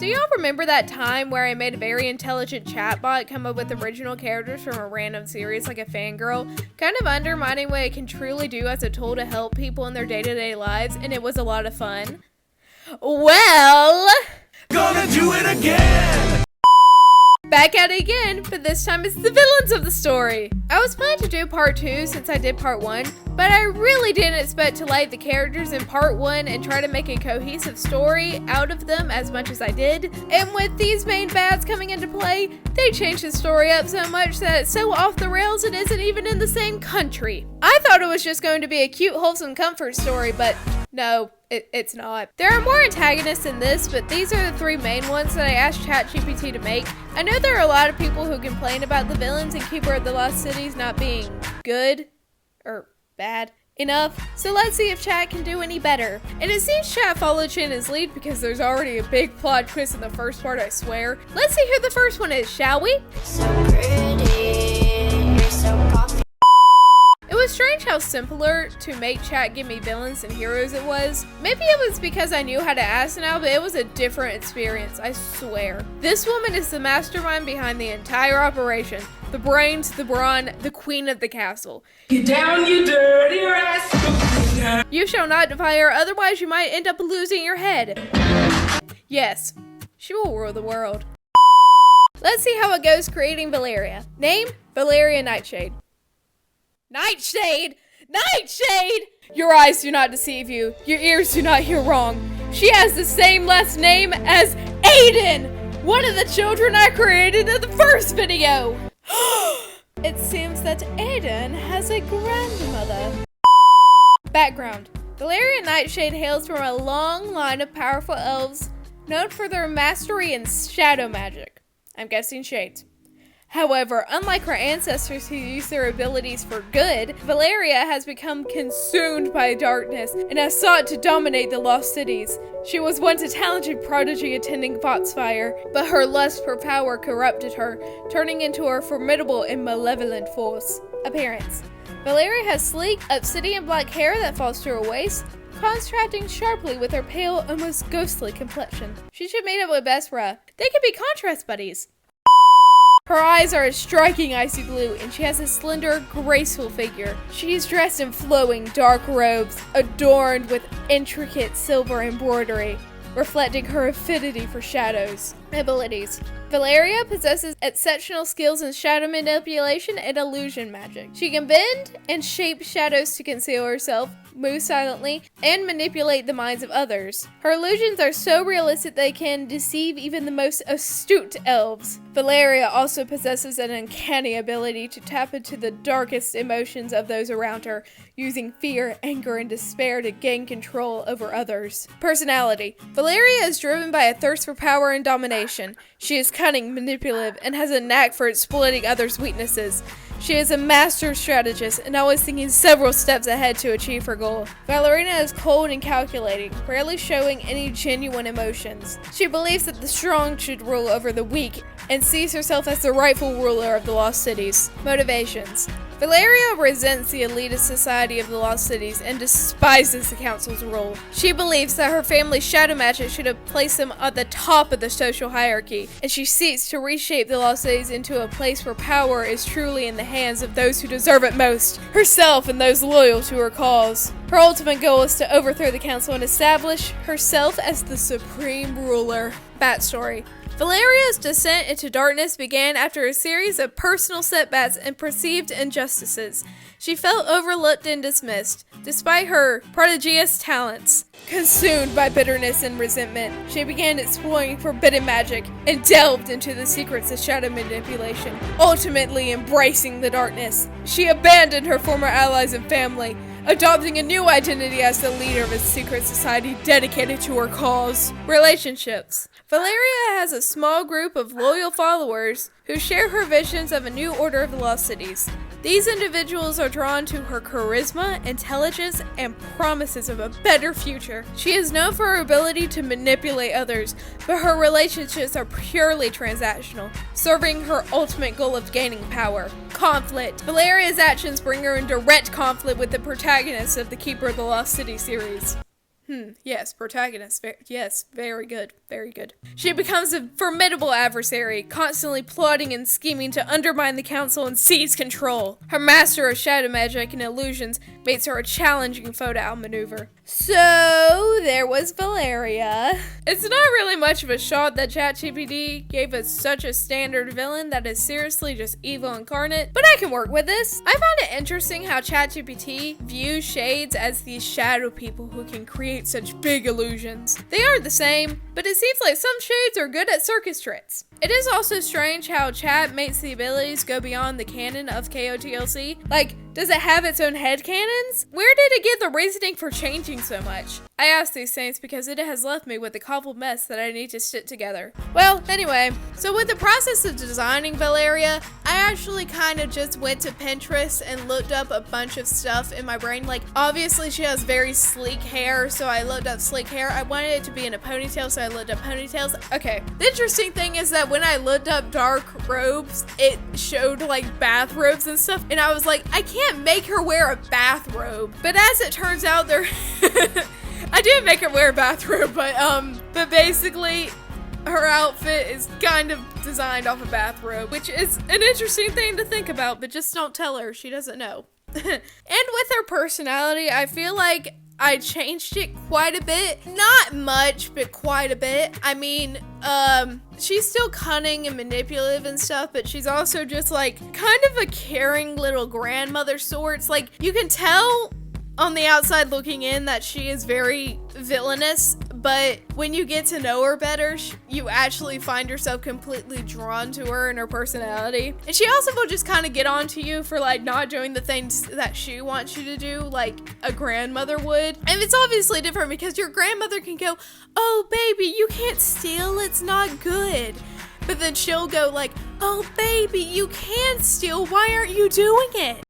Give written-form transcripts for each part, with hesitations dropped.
So y'all remember that time where I made a very intelligent chatbot come up with original characters from a random series like a fangirl, kind of undermining what it can truly do as a tool to help people in their day-to-day lives, and it was a lot of fun? Well, gonna do it again! Back at it again, but this time it's the villains of the story. I was planning to do part 2 since I did part 1, but I really didn't expect to like the characters in part 1 and try to make a cohesive story out of them as much as I did. And with these main bads coming into play, they changed the story up so much that it's so off the rails it isn't even in the same country. I thought it was just going to be a cute, wholesome comfort story, but no. It's not. There are more antagonists in this, but these are the 3 main ones that I asked Chatgpt to make. I know there are a lot of people who complain about the villains in Keeper of the Lost Cities not being good or bad enough, so let's see if Chat can do any better. And it seems Chat followed Shannon's lead because there's already a big plot twist in the first part, I swear. Let's see who the first one is, shall we? So pretty, you're so popular. It was strange how simpler to make Chat give me villains and heroes it was. Maybe it was because I knew how to ask now, but it was a different experience, I swear. This woman is the mastermind behind the entire operation. The brains, the brawn, the queen of the castle. Get down, you dirty rascal! You shall not defy her, otherwise you might end up losing your head. Yes, she will rule the world. Let's see how it goes creating Valaria. Name, Valaria Nightshade. Nightshade! Nightshade! Your eyes do not deceive you. Your ears do not hear wrong. She has the same last name as Aiden! One of the children I created in the first video! It seems that Aiden has a grandmother. Background. Valaria Nightshade hails from a long line of powerful elves known for their mastery in shadow magic. I'm guessing shades. However, unlike her ancestors who used their abilities for good, Valaria has become consumed by darkness and has sought to dominate the lost cities. She was once a talented prodigy attending Foxfire, but her lust for power corrupted her, turning into a formidable and malevolent force. Appearance. Valaria has sleek, obsidian black hair that falls to her waist, contrasting sharply with her pale, almost ghostly complexion. She should meet up with Bespra. They could be contrast buddies. Her eyes are a striking icy blue, and she has a slender, graceful figure. She is dressed in flowing, dark robes, adorned with intricate silver embroidery, reflecting her affinity for shadows. Abilities. Valaria possesses exceptional skills in shadow manipulation and illusion magic. She can bend and shape shadows to conceal herself, move silently, and manipulate the minds of others. Her illusions are so realistic they can deceive even the most astute elves. Valaria also possesses an uncanny ability to tap into the darkest emotions of those around her, using fear, anger, and despair to gain control over others. Personality. Valaria is driven by a thirst for power and domination. She is cunning, manipulative, and has a knack for exploiting others' weaknesses. She is a master strategist and always thinking several steps ahead to achieve her goal. Valaria is cold and calculating, rarely showing any genuine emotions. She believes that the strong should rule over the weak and sees herself as the rightful ruler of the Lost Cities. Motivations. Valaria resents the elitist society of the Lost Cities and despises the Council's rule. She believes that her family's shadow magic should have placed them at the top of the social hierarchy, and she seeks to reshape the Lost Cities into a place where power is truly in the hands of those who deserve it most, herself and those loyal to her cause. Her ultimate goal is to overthrow the Council and establish herself as the supreme ruler. Backstory. Valaria's descent into darkness began after a series of personal setbacks and perceived injustices. She felt overlooked and dismissed, despite her prodigious talents. Consumed by bitterness and resentment, she began exploring forbidden magic and delved into the secrets of shadow manipulation, ultimately embracing the darkness. She abandoned her former allies and family, adopting a new identity as the leader of a secret society dedicated to her cause. Relationships. Valaria has a small group of loyal followers who share her visions of a new order of the Lost Cities. These individuals are drawn to her charisma, intelligence, and promises of a better future. She is known for her ability to manipulate others, but her relationships are purely transactional, serving her ultimate goal of gaining power. Conflict. Valaria's actions bring her in direct conflict with the protagonists of the Keeper of the Lost City series. Yes, protagonist. Yes, very good. Very good. She becomes a formidable adversary, constantly plotting and scheming to undermine the council and seize control. Her master of shadow magic and illusions makes her a challenging foe to outmaneuver. So, there was Valaria. It's not really much of a shot that ChatGPT gave us such a standard villain that is seriously just evil incarnate, but I can work with this. I find it interesting how ChatGPT views shades as these shadow people who can create such big illusions. They aren't the same, but it seems like some shades are good at circus tricks. It is also strange how Chat makes the abilities go beyond the canon of KOTLC. Like, does it have its own headcanons? Where did it get the reasoning for changing so much? I ask these things because it has left me with a cobbled mess that I need to stitch together. Well, anyway, so with the process of designing Valaria, I actually kind of just went to Pinterest and looked up a bunch of stuff in my brain. Like, obviously she has very sleek hair, so I looked up sleek hair. I wanted it to be in a ponytail, so I looked up ponytails. Okay, the interesting thing is that when I looked up dark robes, it showed like bathrobes and stuff, and I was like, I can't make her wear a bathrobe. But as it turns out, there I did make her wear a bathrobe, but basically her outfit is kind of designed off a bathrobe, which is an interesting thing to think about, but just don't tell her, she doesn't know. And with her personality, I feel like I changed it quite a bit. Not much, but quite a bit. I mean, she's still cunning and manipulative and stuff, but she's also just like kind of a caring little grandmother sorts. Like, you can tell on the outside looking in that she is very villainous, but when you get to know her better, you actually find yourself completely drawn to her and her personality. And she also will just kind of get on to you for like not doing the things that she wants you to do, like a grandmother would. And it's obviously different because your grandmother can go, oh baby, you can't steal, it's not good. But then she'll go like, oh baby, you can steal, why aren't you doing it?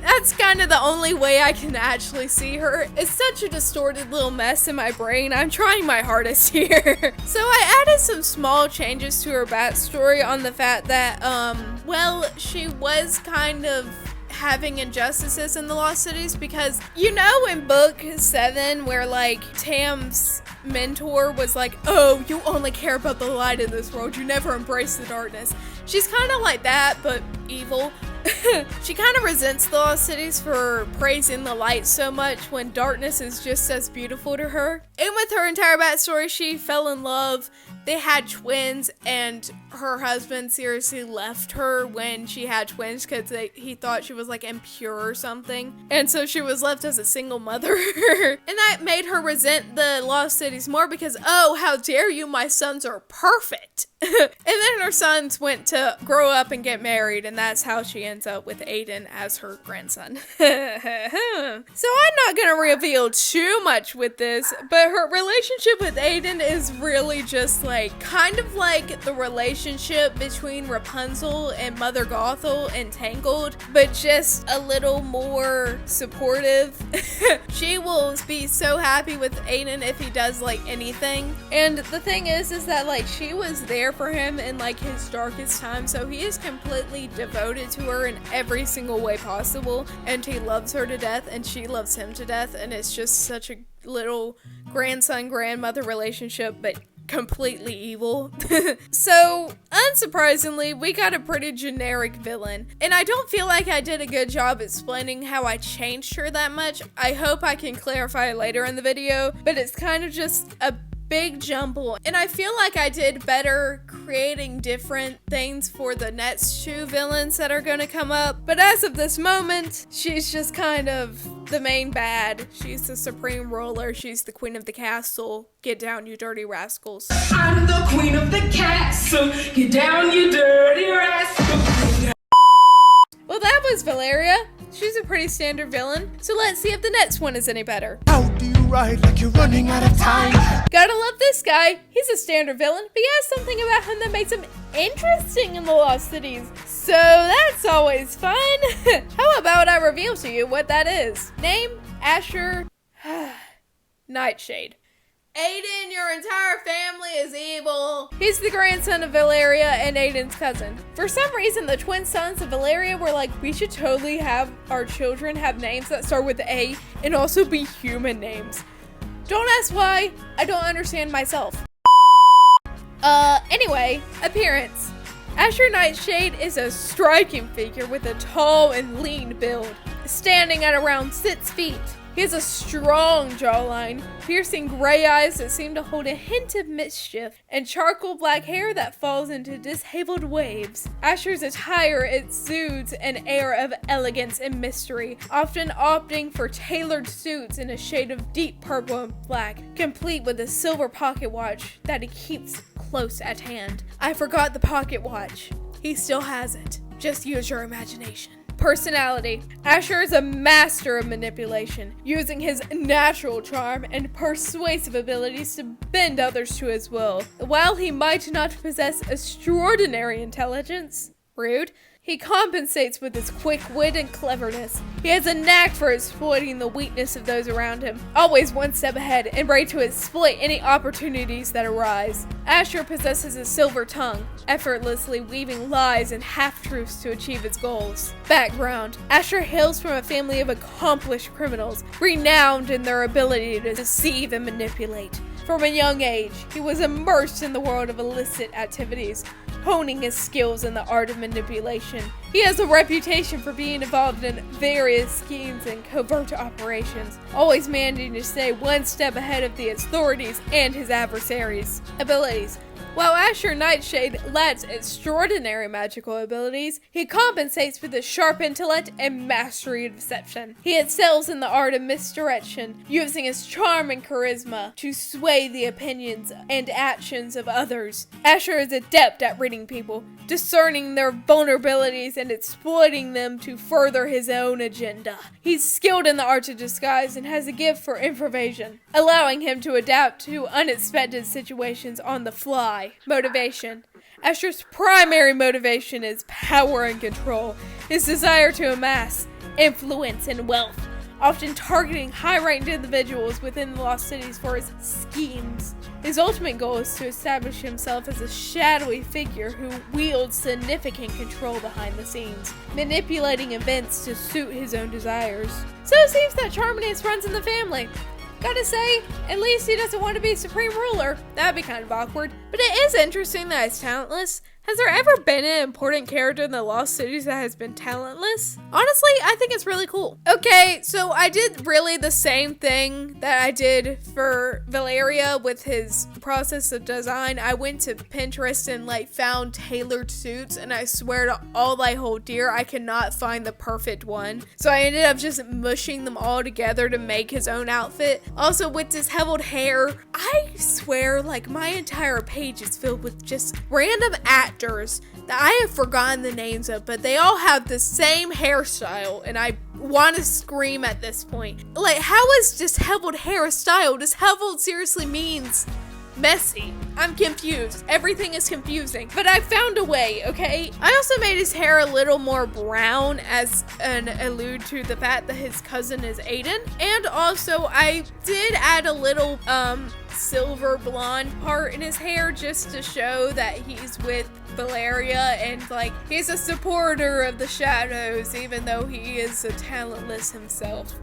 That's kind of the only way I can actually see her. It's such a distorted little mess in my brain. I'm trying my hardest here. So I added some small changes to her backstory on the fact that, well, she was kind of having injustices in the Lost Cities because, you know, in book 7 where like Tam's mentor was like, oh, you only care about the light in this world, you never embrace the darkness. She's kind of like that, but evil. She kind of resents the Lost Cities for praising the light so much when darkness is just as beautiful to her. And with her entire backstory, she fell in love, they had twins, and her husband seriously left her when she had twins because he thought she was like impure or something. And so she was left as a single mother. And that made her resent the Lost Cities more because, oh, how dare you, my sons are perfect. And then her sons went to grow up and get married, and that's how she ends up with Aiden as her grandson. So I'm not gonna reveal too much with this, but her relationship with Aiden is really just like kind of like the relationship between Rapunzel and Mother Gothel in Tangled, but just a little more supportive. She will be so happy with Aiden if he does like anything. And the thing is that like she was there for him in like his darkest time, so he is completely devoted to her in every single way possible, and he loves her to death and she loves him to death, and it's just such a little grandson grandmother relationship, but completely evil. So unsurprisingly, we got a pretty generic villain, and I don't feel like I did a good job explaining how I changed her that much. I hope I can clarify later in the video, but it's kind of just a big jumble, and I feel like I did better creating different things for the next 2 villains that are gonna come up, but as of this moment, she's just kind of the main bad. She's the supreme ruler, she's the queen of the castle. Get down, you dirty rascals. I'm the queen of the castle. Get down, you dirty rascal. Well, that was Valaria. She's a pretty standard villain, so let's see if the next one is any better. How do you ride like you're running out of time? Gotta love this guy. He's a standard villain, but he has something about him that makes him interesting in the Lost Cities. So that's always fun. How about I reveal to you what that is? Name, Asher, Nightshade. Aiden, your entire family is evil. He's the grandson of Valaria and Aiden's cousin. For some reason, the twin sons of Valaria were like, we should totally have our children have names that start with A and also be human names. Don't ask why, I don't understand myself. Anyway, appearance. Asher Nightshade is a striking figure with a tall and lean build, standing at around 6 feet. He has a strong jawline, piercing gray eyes that seem to hold a hint of mischief, and charcoal black hair that falls into disheveled waves. Asher's attire exudes an air of elegance and mystery, often opting for tailored suits in a shade of deep purple and black, complete with a silver pocket watch that he keeps close at hand. I forgot the pocket watch. He still has it. Just use your imagination. Personality. Asher is a master of manipulation, using his natural charm and persuasive abilities to bend others to his will. While he might not possess extraordinary intelligence, rude, he compensates with his quick wit and cleverness. He has a knack for exploiting the weakness of those around him, always one step ahead and ready to exploit any opportunities that arise. Asher possesses a silver tongue, effortlessly weaving lies and half-truths to achieve its goals. Background. Asher hails from a family of accomplished criminals, renowned in their ability to deceive and manipulate. From a young age, he was immersed in the world of illicit activities, honing his skills in the art of manipulation. He has a reputation for being involved in various schemes and covert operations, always managing to stay one step ahead of the authorities and his adversaries. Abilities. While Asher Nightshade lacks extraordinary magical abilities, he compensates with a sharp intellect and mastery of deception. He excels in the art of misdirection, using his charm and charisma to sway the opinions and actions of others. Asher is adept at reading people, discerning their vulnerabilities and exploiting them to further his own agenda. He's skilled in the art of disguise and has a gift for improvisation, allowing him to adapt to unexpected situations on the fly. Motivation. Asher's primary motivation is power and control, his desire to amass influence and wealth, often targeting high-ranked individuals within the lost cities for his schemes. His ultimate goal is to establish himself as a shadowy figure who wields significant control behind the scenes, manipulating events to suit his own desires. So it seems that charminess runs in the family. Gotta say, at least he doesn't want to be supreme ruler. That'd be kind of awkward. But it is interesting that he's talentless. Has there ever been an important character in the Lost Cities that has been talentless? Honestly, I think it's really cool. Okay, so I did really the same thing that I did for Valaria with his process of design. I went to Pinterest and found tailored suits, and I swear to all I hold dear, I cannot find the perfect one. So I ended up just mushing them all together to make his own outfit. Also with disheveled hair, I swear my entire page is filled with just random actors that I have forgotten the names of, but they all have the same hairstyle, and I want to scream at this point. How is disheveled hair a style? Disheveled seriously means messy. I'm confused. Everything is confusing, but I found a way, okay? I also made his hair a little more brown as an allude to the fact that his cousin is Aiden, and also I did add a little silver blonde part in his hair just to show that he's with Valaria and he's a supporter of the shadows even though he is a talentless himself.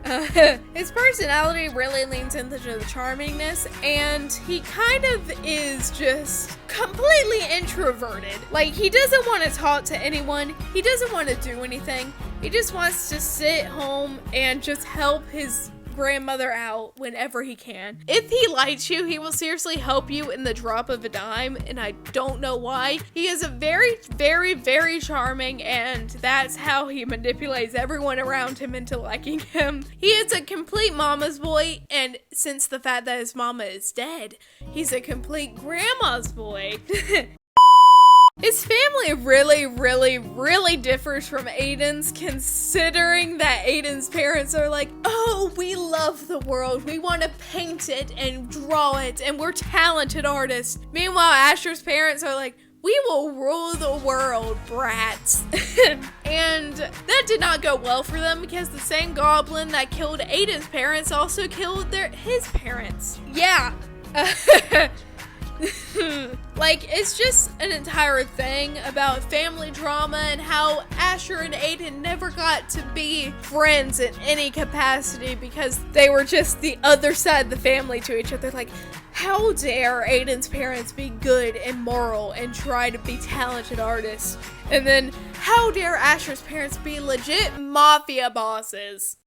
His personality really leans into the charmingness, and he kind of is just completely introverted. He doesn't want to talk to anyone. He doesn't want to do anything. He just wants to sit home and just help his grandmother out whenever he can. If he likes you, he will seriously help you in the drop of a dime, and I don't know why. He is a very, very, very charming, and that's how he manipulates everyone around him into liking him. He is a complete mama's boy, and since the fact that his mama is dead, he's a complete grandma's boy. His family really, really, really differs from Aiden's, considering that Aiden's parents are oh, we love the world. We want to paint it and draw it, and we're talented artists. Meanwhile, Asher's parents are we will rule the world, brats. And that did not go well for them because the same goblin that killed Aiden's parents also killed his parents. Yeah. Like, it's just an entire thing about family drama and how Asher and Aiden never got to be friends in any capacity because they were just the other side of the family to each other. Like, how dare Aiden's parents be good and moral and try to be talented artists? And then, how dare Asher's parents be legit mafia bosses?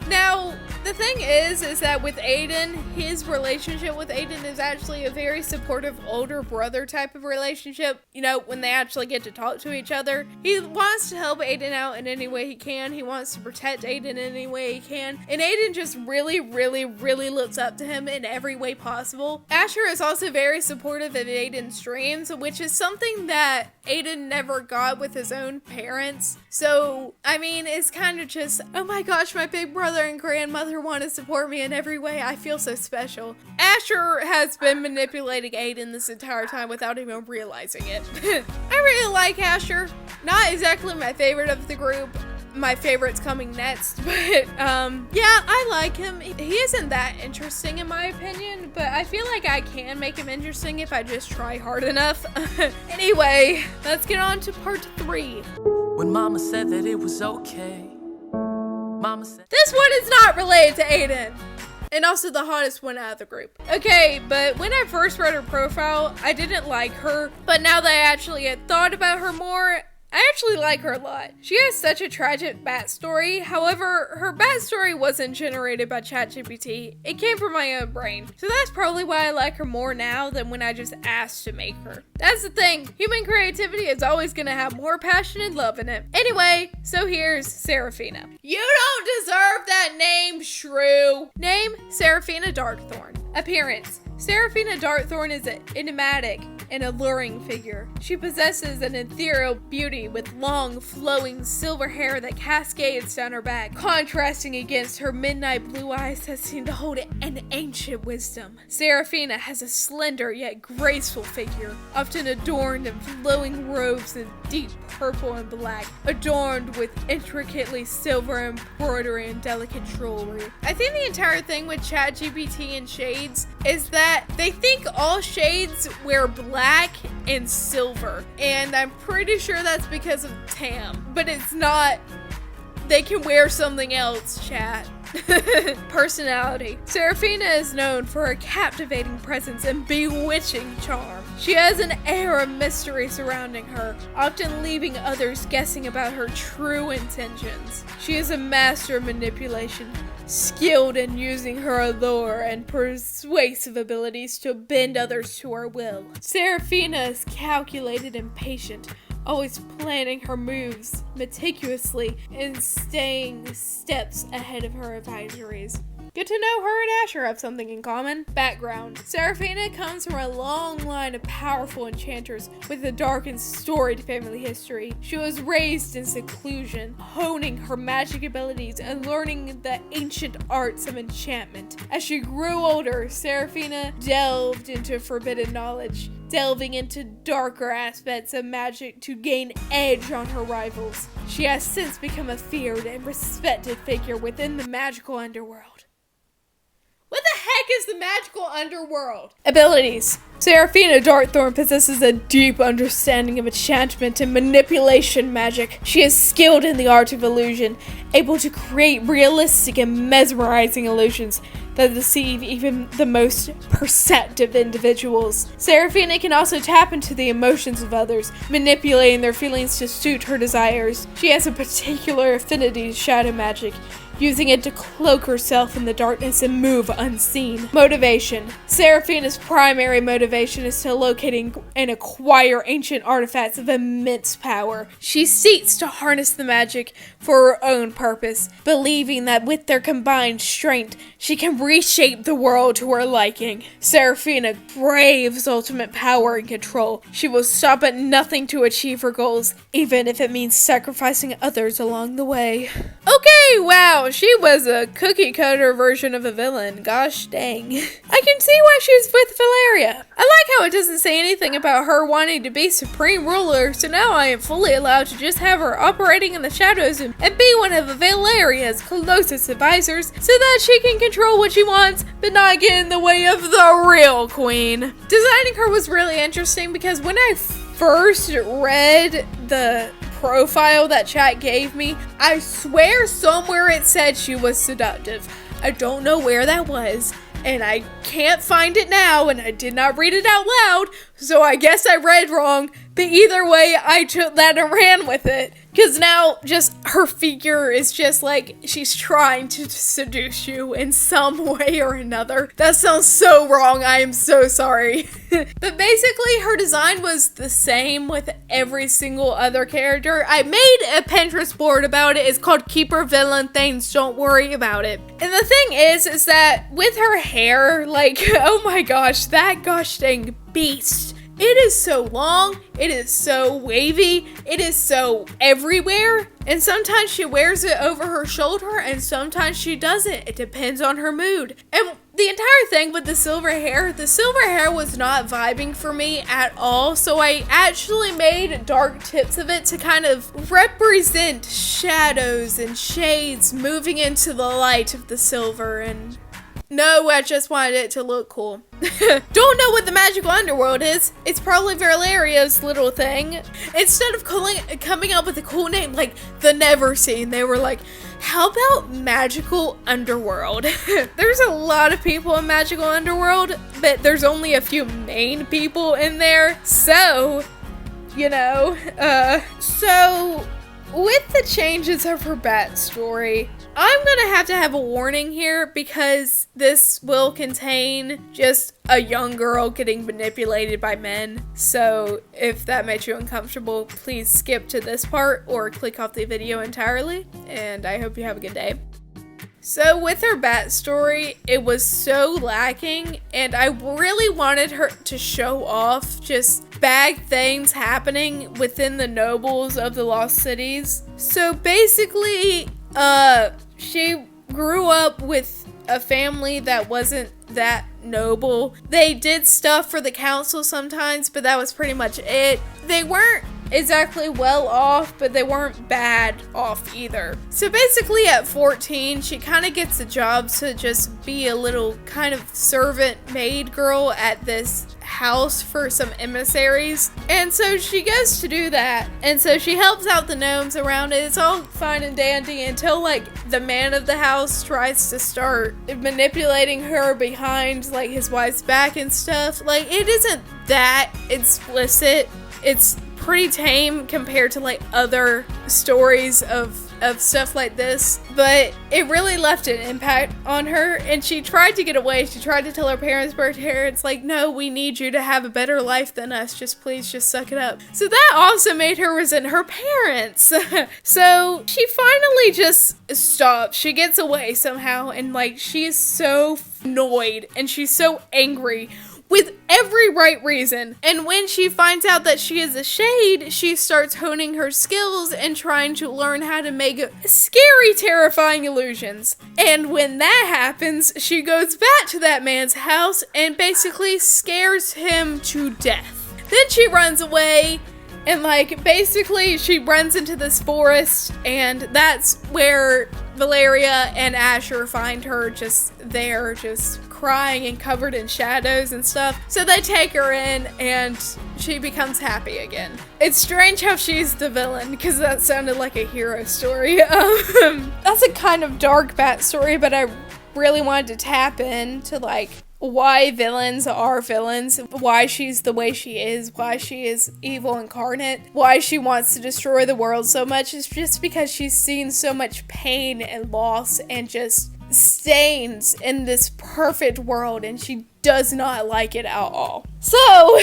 Now, the thing is that with Aiden, his relationship with Aiden is actually a very supportive older brother type of relationship. You know, when they actually get to talk to each other. He wants to help Aiden out in any way he can. He wants to protect Aiden in any way he can. And Aiden just really, really, really looks up to him in every way possible. Asher is also very supportive of Aiden's dreams, which is something that Aiden never got with his own parents. So, I mean, it's kind of just, oh my gosh, my big brother and grandmother want to support me in every way. I feel so special. Asher has been manipulating Aiden this entire time without even realizing it. I really like Asher. Not exactly my favorite of the group. My favorite's coming next, but yeah, I like him. He isn't that interesting in my opinion, but I feel like I can make him interesting if I just try hard enough. Anyway, let's get on to part 3. When Mama said that it was okay, Mama said this one is not related to Aiden. And also the hottest one out of the group. Okay, but when I first read her profile, I didn't like her. But now that I actually had thought about her more, I actually like her a lot. She has such a tragic backstory. However, her backstory wasn't generated by Chatgpt. It came from my own brain. So that's probably why I like her more now than when I just asked to make her. That's the thing. Human creativity is always gonna have more passion and love in it. Anyway, so here's Seraphina. You don't deserve that name, shrew. Name, Seraphina Darkthorn. Appearance. Seraphina Darkthorn is an enigmatic and alluring figure. She possesses an ethereal beauty with long, flowing silver hair that cascades down her back, contrasting against her midnight blue eyes that seem to hold an ancient wisdom. Seraphina has a slender yet graceful figure, often adorned in flowing robes in deep purple and black, adorned with intricately silver embroidery and delicate jewelry. I think the entire thing with Chatgpt and shades is that they think all shades wear black and silver, and I'm pretty sure that's because of Tam, but it's not. They can wear something else, chat. Personality. Seraphina is known for her captivating presence and bewitching charm. She has an air of mystery surrounding her, often leaving others guessing about her true intentions. She is a master of manipulation, skilled in using her allure and persuasive abilities to bend others to her will. Seraphina is calculated and patient, always planning her moves meticulously and staying steps ahead of her advisories. Good to know her and Asher have something in common. Background. Seraphina comes from a long line of powerful enchanters with a dark and storied family history. She was raised in seclusion, honing her magic abilities and learning the ancient arts of enchantment. As she grew older, Seraphina delved into forbidden knowledge, delving into darker aspects of magic to gain edge on her rivals. She has since become a feared and respected figure within the magical underworld. What the heck is the magical underworld? Abilities. Seraphina Darkthorn possesses a deep understanding of enchantment and manipulation magic. She is skilled in the art of illusion, able to create realistic and mesmerizing illusions that deceive even the most perceptive individuals. Seraphina can also tap into the emotions of others, manipulating their feelings to suit her desires. She has a particular affinity to shadow magic, using it to cloak herself in the darkness and move unseen. Motivation. Seraphina's primary motivation is to locate and acquire ancient artifacts of immense power. She seeks to harness the magic for her own purpose, believing that with their combined strength, she can reshape the world to her liking. Seraphina craves ultimate power and control. She will stop at nothing to achieve her goals, even if it means sacrificing others along the way. Okay, wow, Wow, she was a cookie cutter version of a villain. Gosh dang. I can see why she's with Valaria. I like how it doesn't say anything about her wanting to be supreme ruler, so now I am fully allowed to just have her operating in the shadows and be one of Valaria's closest advisors so that she can control what she wants, but not get in the way of the real queen. Designing her was really interesting because when I first read the profile that chat gave me, I swear somewhere it said she was seductive. I don't know where that was, and I can't find it now, and I did not read it out loud, so I guess I read wrong, but either way, I took that and ran with it. Because now, just her figure is just like she's trying to seduce you in some way or another. That sounds so wrong, I am so sorry. But basically, her design was the same with every single other character. I made a Pinterest board about it. It's called Keep Her Villain Things, Don't Worry About It. And the thing is that with her hair, like, oh my gosh, that gosh dang beast. It is so long, it is so wavy, it is so everywhere, and sometimes she wears it over her shoulder and sometimes she doesn't. It depends on her mood. And the entire thing with the silver hair was not vibing for me at all, so I actually made dark tips of it to kind of represent shadows and shades moving into the light of the silver. And no, I just wanted it to look cool. Don't know what the magical underworld is. It's probably Valaria's little thing. Instead of coming up with a cool name like the Never Seen, they were like, how about magical underworld? There's a lot of people in magical underworld, but there's only a few main people in there. So, you know, so with the changes of her backstory, I'm gonna have a warning here because this will contain just a young girl getting manipulated by men. So if that makes you uncomfortable, please skip to this part or click off the video entirely. And I hope you have a good day. So with her backstory, it was so lacking, and I really wanted her to show off just bad things happening within the nobles of the Lost Cities. So basically, she grew up with a family that wasn't that noble. They did stuff for the council sometimes, but that was pretty much it. They weren't exactly well off, but they weren't bad off either. So basically at 14, she kind of gets a job to just be a little kind of servant maid girl at this house for some emissaries. And so she goes to do that. And so she helps out the gnomes around it. It's all fine and dandy until like the man of the house tries to start manipulating her behind like his wife's back and stuff. Like it isn't that explicit. It's pretty tame compared to like other stories of stuff like this, but it really left an impact on her, and she tried to get away. She tried to tell her parents like, no, we need you to have a better life than us, please suck it up. So that also made her resent her parents. So she finally just stops. She gets away somehow, and like she is so annoyed and she's so angry with every right reason. And when she finds out that she is a shade, she starts honing her skills and trying to learn how to make scary, terrifying illusions. And when that happens, she goes back to that man's house and basically scares him to death. Then she runs away and like basically she runs into this forest, and that's where Valaria and Asher find her just there, just crying and covered in shadows and stuff. So they take her in and she becomes happy again. It's strange how she's the villain because that sounded like a hero story. That's a kind of dark backstory, but I really wanted to tap into like why villains are villains, why she's the way she is, why she is evil incarnate, why she wants to destroy the world so much. It's just because she's seen so much pain and loss and just stains in this perfect world, and she does not like it at all. So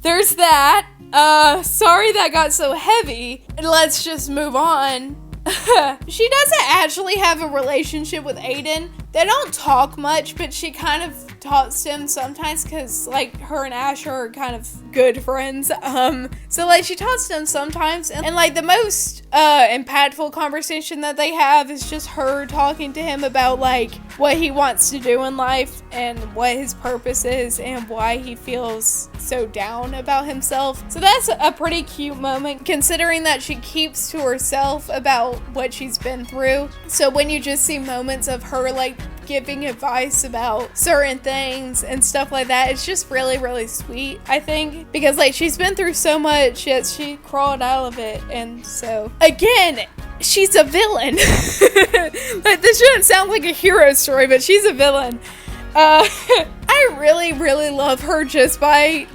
there's that. Sorry that got so heavy. Let's just move on. She doesn't actually have a relationship with Aiden, They don't talk much, but she kind of talks to him sometimes because, like, her and Asher are kind of good friends. So, like, she talks to him sometimes. And like, the most impactful conversation that they have is just her talking to him about, like, what he wants to do in life and what his purpose is and why he feels so down about himself. So that's a pretty cute moment, considering that she keeps to herself about what she's been through. So when you just see moments of her, like, giving advice about certain things and stuff like that, it's just really, really sweet, I think, because, like, she's been through so much, yet she crawled out of it. And so, again, she's a villain. Like, this shouldn't sound like a hero story, but she's a villain. I really, really love her just by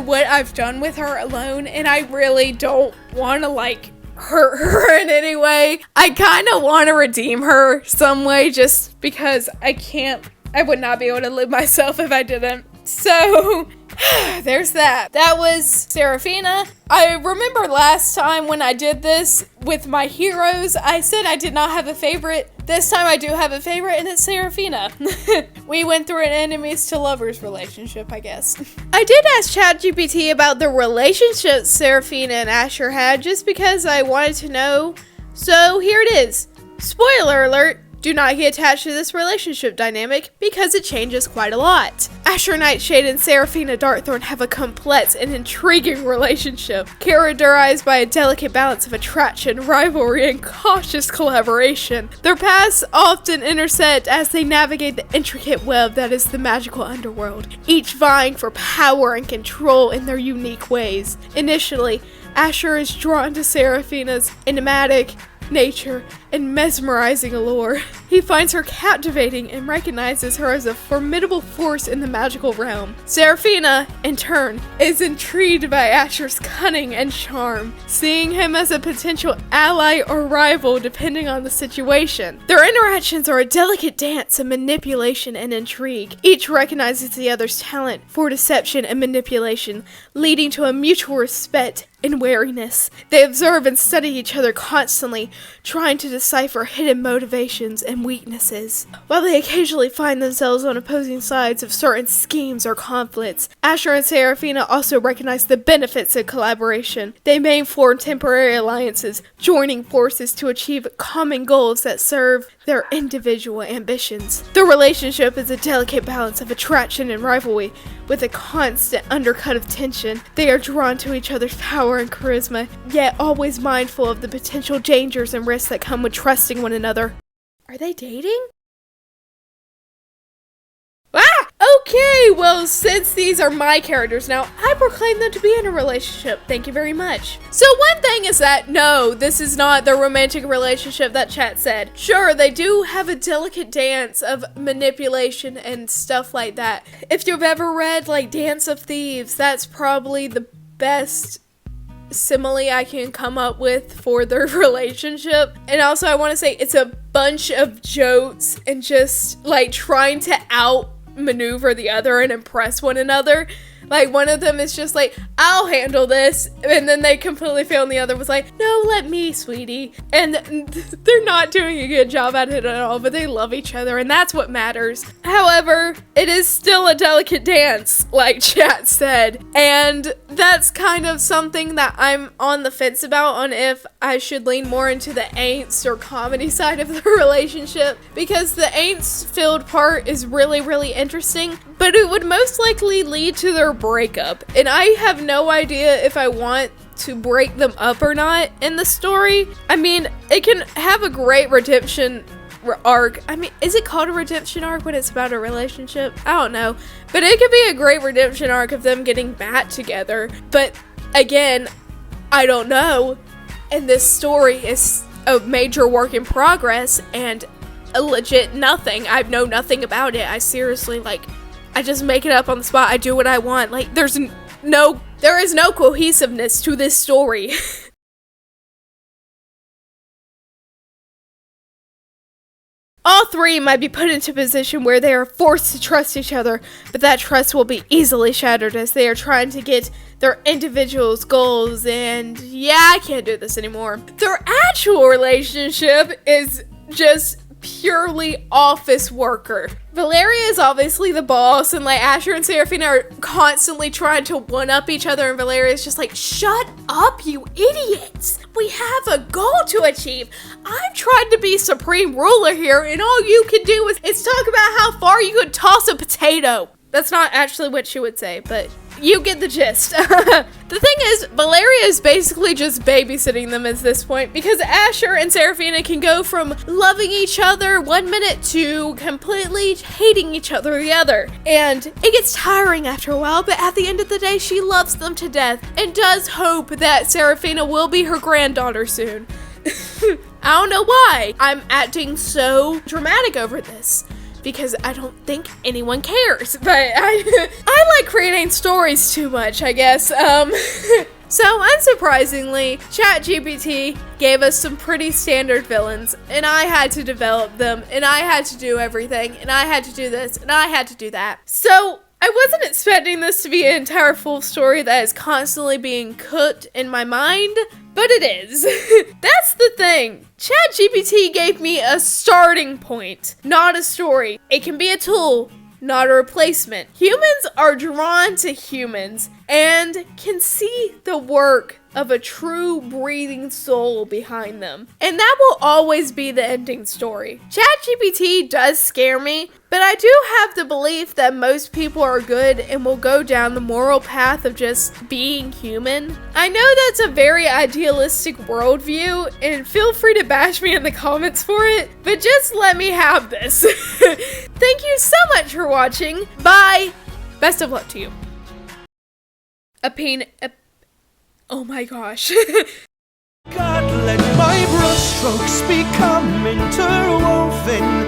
what I've done with her alone, and I really don't want to, like, hurt her in any way. I kind of want to redeem her some way, just because I would not be able to live myself if I didn't. So, there's that. That was Seraphina. I remember last time when I did this with my heroes, I said I did not have a favorite. This time I do have a favorite, and it's Seraphina. We went through an enemies to lovers relationship, I guess. I did ask Chatgpt about the relationship Seraphina and Asher had, just because I wanted to know. So here it is. Spoiler alert. Do not get attached to this relationship dynamic because it changes quite a lot. Asher Nightshade and Seraphina Darkthorn have a complex and intriguing relationship, characterized by a delicate balance of attraction, rivalry, and cautious collaboration. Their paths often intersect as they navigate the intricate web that is the magical underworld, each vying for power and control in their unique ways. Initially, Asher is drawn to Seraphina's enigmatic nature and mesmerizing allure. He finds her captivating and recognizes her as a formidable force in the magical realm. Seraphina, in turn, is intrigued by Asher's cunning and charm, seeing him as a potential ally or rival depending on the situation. Their interactions are a delicate dance of manipulation and intrigue. Each recognizes the other's talent for deception and manipulation, leading to a mutual respect and wariness. They observe and study each other constantly, trying to decipher hidden motivations and weaknesses. While they occasionally find themselves on opposing sides of certain schemes or conflicts, Asher and Seraphina also recognize the benefits of collaboration. They may form temporary alliances, joining forces to achieve common goals that serve their individual ambitions. The relationship is a delicate balance of attraction and rivalry, with a constant undercut of tension. They are drawn to each other's power and charisma, yet always mindful of the potential dangers and risks that come with trusting one another. Are they dating? Okay, well, since these are my characters now, I proclaim them to be in a relationship. Thank you very much. So one thing is that, no, this is not the romantic relationship that chat said. Sure, they do have a delicate dance of manipulation and stuff like that. If you've ever read, like, Dance of Thieves, that's probably the best simile I can come up with for their relationship. And also, I want to say it's a bunch of jokes and just, like, trying to outmaneuver the other and impress one another. Like, one of them is just like, I'll handle this, and then they completely fail, and the other was like, no, let me, sweetie. And they're not doing a good job at it at all, but they love each other, and that's what matters. However, it is still a delicate dance, like chat said, and that's kind of something that I'm on the fence about, on if I should lean more into the angst or comedy side of the relationship, because the angst-filled part is really, really interesting, but it would most likely lead to their breakup, and I have no idea if I want to break them up or not in the story. I mean, it can have a great redemption arc. I mean, is it called a redemption arc when it's about a relationship? I don't know, but it could be a great redemption arc of them getting back together. But again, I don't know, and this story is a major work in progress and a legit nothing. I know nothing about it. I seriously, like, I just make it up on the spot. I do what I want. Like, there is no cohesiveness to this story. All three might be put into a position where they are forced to trust each other, but that trust will be easily shattered as they are trying to get their individuals' goals, and yeah, I can't do this anymore. Their actual relationship is just purely office worker. Valeria is obviously the boss, and like Asher and Seraphina are constantly trying to one-up each other, and Valeria is just like, shut up, you idiots! We have a goal to achieve. I'm trying to be supreme ruler here, and all you can do is talk about how far you could toss a potato. That's not actually what she would say, but you get the gist. The thing is, Valaria is basically just babysitting them at this point, because Asher and Seraphina can go from loving each other one minute to completely hating each other the other. And it gets tiring after a while, but at the end of the day, she loves them to death and does hope that Seraphina will be her granddaughter soon. I don't know why I'm acting so dramatic over this, because I don't think anyone cares, but I like creating stories too much, I guess. So unsurprisingly, Chatgpt gave us some pretty standard villains, and I had to develop them, and I had to do everything, and I had to do this, and I had to do that. So I wasn't expecting this to be an entire full story that is constantly being cooked in my mind, but it is. That's the thing. Chatgpt gave me a starting point, not a story. It can be a tool, not a replacement. Humans are drawn to humans and can see the work of a true breathing soul behind them. And that will always be the ending story. Chatgpt does scare me, but I do have the belief that most people are good and will go down the moral path of just being human. I know that's a very idealistic worldview, and feel free to bash me in the comments for it, but just let me have this. Thank you so much for watching. Bye. Best of luck to you. Oh my gosh. God, let my brushstrokes become interwoven